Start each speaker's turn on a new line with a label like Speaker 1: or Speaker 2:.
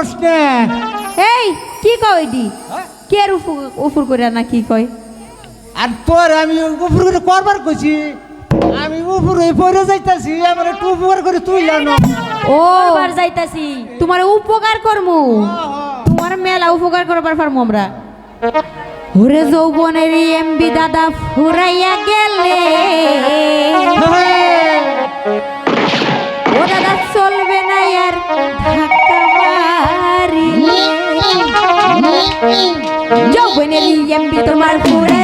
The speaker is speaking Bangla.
Speaker 1: করস না
Speaker 2: এই কি কয় দি কে আর উফুর করে না কি কয়
Speaker 1: আর তোর আমি উপর করে করবার কইছি আমি উপরে পড়ে যাইতাছি আমার একটু উপকার করে তুই জানো
Speaker 2: ও বার যাইতাছি তোমার উপকার করমু তোমার মেলা উপকার করবার পারমু আমরা ওরে যৌবনের এমবি দাদা ফুরাইয়া গেলে ও দাদা চলবে না আর ধাক্কা মারিলে যৌবনের এমবি তোমার ফুরাইয়া